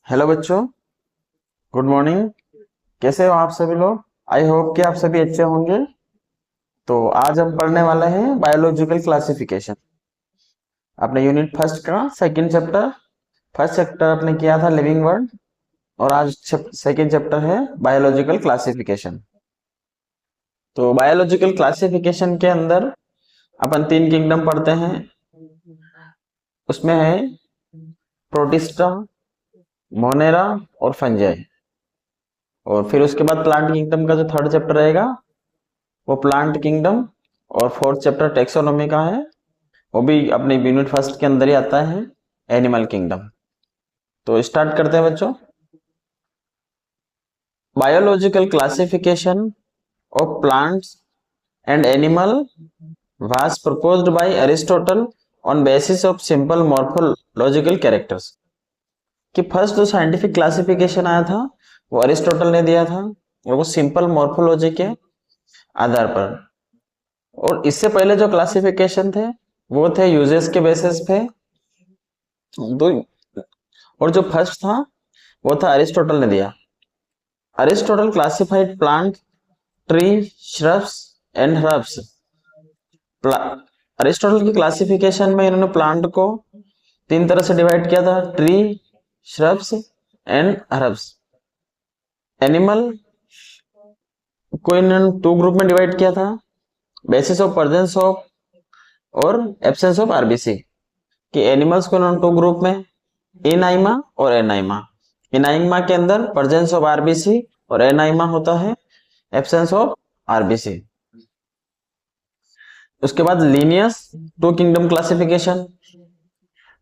Hello बच्चों, good morning. कैसे हो आप सभी लोग? आई होप कि आप सभी अच्छे होंगे। तो आज हम पढ़ने वाले हैं बायोलॉजिकल क्लासिफिकेशन। अपने यूनिट फर्स्ट का सेकंड चैप्टर। फर्स्ट चैप्टर आपने किया था लिविंग वर्ल्ड, और आज सेकंड चैप्टर है बायोलॉजिकल क्लासिफिकेशन। तो बायोलॉजिकल क्लासिफिकेशन के अंदर अपन तीन किंगडम पढ़ते हैं। उसमें है प्रोटिस्टा, मोनेरा और फंजाई। और फिर उसके बाद प्लांट किंगडम का जो थर्ड चैप्टर रहेगा वो प्लांट किंगडम, और फोर्थ चैप्टर टेक्सोनॉमी का है, वो भी अपने यूनिट फर्स्ट के अंदर ही आता है, एनिमल किंगडम। तो स्टार्ट करते हैं बच्चों। Biological classification of plants and animal was proposed by Aristotle on basis of simple morphological characters. कि फर्स्ट जो साइंटिफिक क्लासिफिकेशन आया था वो अरिस्टोटल ने दिया था, और वो सिंपल मॉर्फोलॉजी के आधार पर। और इससे पहले जो क्लासिफिकेशन थे वो थे यूजेस के बेसिस पे। दो, और जो फर्स्ट था वो था अरिस्टोटल ने दिया। Aristotle classified plant, tree, shrubs and herbs. Aristotle की क्लासिफिकेशन में इन्होंने प्लांट को तीन तरह से डिवाइड किया था, tree, shrubs and herbs. Animal को इन्होंने टू ग्रुप में डिवाइड किया था, बेसिस ऑफ प्रेजेंस ऑफ और एब्सेंस ऑफ आरबीसी। कि एनिमल्स को इन्होंने टू ग्रुप में, इनाइमा और एनाइमा। इनाइमा के अंदर प्रेजेंस ऑफ आरबीसी, और एनाइमा होता है एब्सेंस ऑफ आरबीसी। उसके बाद Linnaeus two kingdom classification.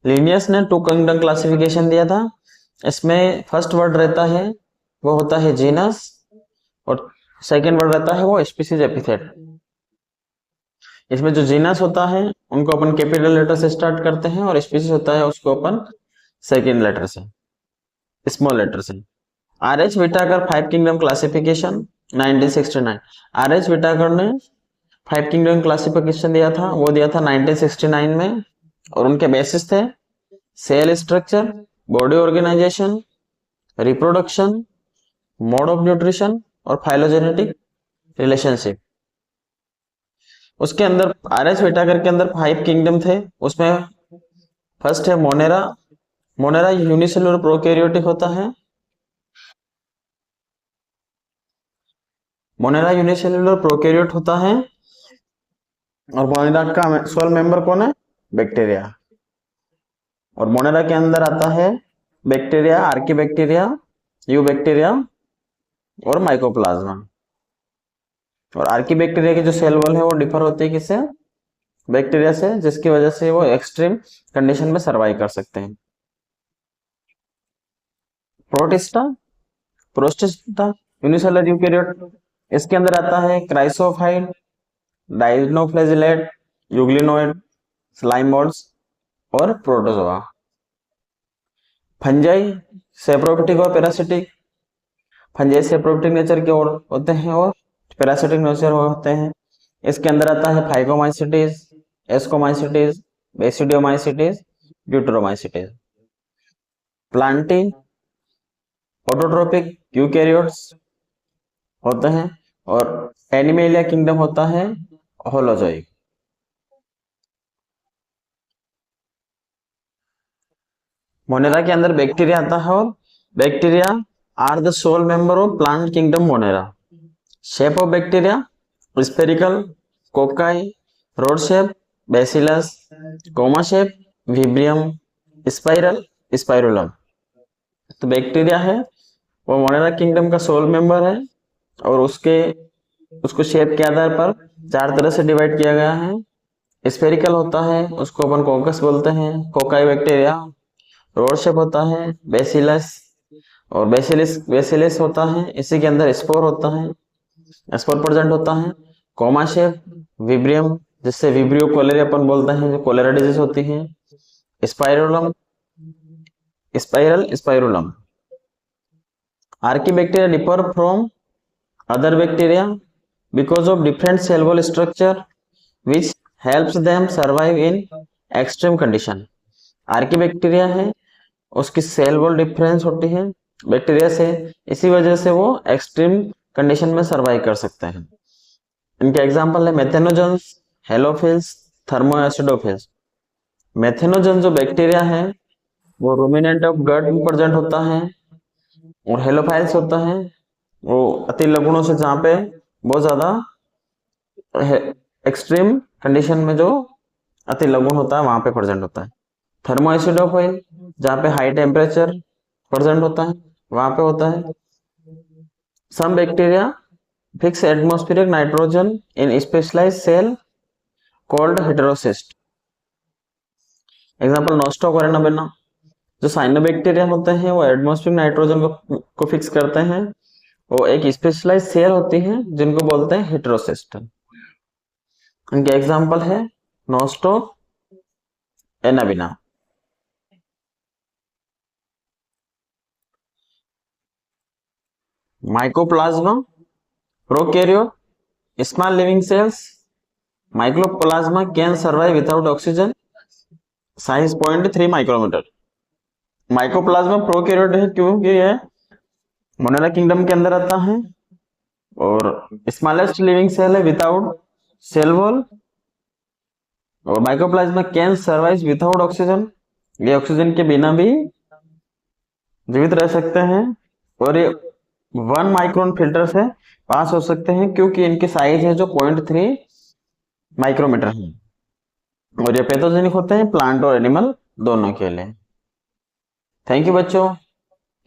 Linnaeus ने टू किंगडम क्लासिफिकेशन दिया था। इसमें फर्स्ट वर्ड रहता है वो होता है जीनस, और सेकंड वर्ड रहता है वो स्पीसीज एपिथेट। इसमें जो जीनस होता है उनको अपन कैपिटल लेटर से स्टार्ट करते हैं, और स्पीसीज होता है उसको अपन सेकंड लेटर से, स्मॉल लेटर से। R H Whittaker five kingdom classification 1969। R H Whittaker ने फाइव किंगडम क्लासिफिकेशन दिया था, वो दिया था 1969 में। और उनके बेसिस थे cell structure, body organisation, reproduction, mode of nutrition और फाइलोजेनेटिक रिलेशनशिप। उसके अंदर आर एच विटाकर के अंदर फाइव किंगडम थे। उसमें फर्स्ट है मोनेरा। मोनेरा यूनिसेलुलर प्रोकैरियोटिक होता है। मोनेरा यूनिसेलुलर प्रोकैरियोट होता है। और मोनेरा का सोल मेंबर कौन है? बैक्टीरिया। और मोनेरा के अंदर आता है बैक्टीरिया, आर्कीबैक्टीरिया, यूबैक्टीरिया और माइकोप्लाज्मा। और आर्कीबैक्टीरिया की जो सेल वॉल है वो डिफर होती है किससे? बैक्टीरिया से, जिसकी वजह से वो एक्सट्रीम कंडीशन में सर्वाइव कर सकते हैं। Protista, protista unicellular eukaryote. इसके अंदर आता है क्राइसोफाइट, डाइनोफ्लैजिलेट, यूग्लिनोइड, स्लाइम मोल्ड्स और प्रोटोजोआ। फंजाई सेप्रोफिटिक और पैरासिटिक। फंजाई सेप्रोफिटिक नेचर के और होते हैं, और पैरासिटिक नेचर होते हैं। इसके अंदर आता है phycomycetes, ascomycetes, basidiomycetes, deuteromycetes. Plantae autotrophic eukaryotes होते हैं, और एनिमेलिया किंगडम होता है होलोजोइक। मोनेरा के अंदर बैक्टीरिया आता है, और bacteria are the sole member of plant kingdom Monera. Shape of bacteria spherical, cocci, rod shape, bacillus, comma shape, vibrium, spiral, spirillum. तो बैक्टीरिया है वो मोनेरा किंगडम का सोल मेंबर है, और उसको शेप के आधार पर चार तरह से डिवाइड किया गया है। स्फेरिकल होता है, उसको अपन कोकस बोलते हैं, कोकाई बैक्टीरिया। रोड शेप होता है बेसिलस, और बेसिलिस होता है, इसी के अंदर स्पोर होता है, स्पोर प्रेजेंट होता है। कोमा शेप विब्रियम, जिससे विब्रियो कोलेरिया अपन बोलते हैं, जो कोलेरा डिजीज होती है। Spirillum, spiral, spirillum. Archaebacteria differ from other bacteria because of different cell wall structure which helps them survive in extreme condition. Archaebacteria है उसकी सेल वॉल डिफरेंस होती है बैक्टीरिया से, इसी वजह से वो एक्सट्रीम कंडीशन में सर्वाइव कर सकते हैं। इनके एग्जाम्पल है मेथेनोजेंस, हेलोफिल्स, थर्मोएसिडोफिल्स। मेथेनोजेन जो बैक्टीरिया है वो रूमिनेंट ऑफ गट में प्रेजेंट होता है, और हेलोफाइल्स होता है वो अति लघुणों से, जहाँ पे बहुत ज्यादा एक्सट्रीम कंडीशन में जो अति लघुण होता है वहां पे प्रेजेंट होता है। थर्मोएसिडोफाइल जहाँ पे हाई टेम्परेचर प्रेजेंट होता है वहां पे होता है। Some bacteria fix atmospheric nitrogen in specialised cell called heterocyst. Example नोस्टोकोरेना बेना। जो साइनोबैक्टीरिया होते हैं वो एटमॉस्फेरिक नाइट्रोजन को फिक्स करते हैं, वो एक स्पेशलाइज्ड सेल होती है जिनको बोलते हैं हेटेरोसिस्ट। इनके एग्जांपल है nostoc anabaena. Mycoplasma, prokaryote, small living cells. Mycoplasma can survive without oxygen, size 0.3 micrometre. Mycoplasma prokaryote है क्योंकि यह मोनेरा किंगडम के अंदर आता है, और स्मॉलेस्ट लिविंग सेल है विदाउट सेल वॉल। और mycoplasma can survive without oxygen, ये ऑक्सीजन के बिना भी जीवित रह सकते हैं, और ये 1 माइक्रोन फिल्टर से पास हो सकते हैं क्योंकि इनकी साइज है जो 0.3 माइक्रोमीटर है, और ये पैथोजेनिक होते हैं प्लांट और एनिमल दोनों के लिए। थैंक यू बच्चों,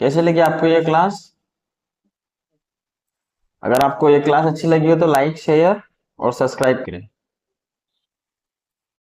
कैसे लगी आपको ये क्लास? अगर आपको ये क्लास अच्छी लगी हो तो लाइक, शेयर और सब्सक्राइब करें।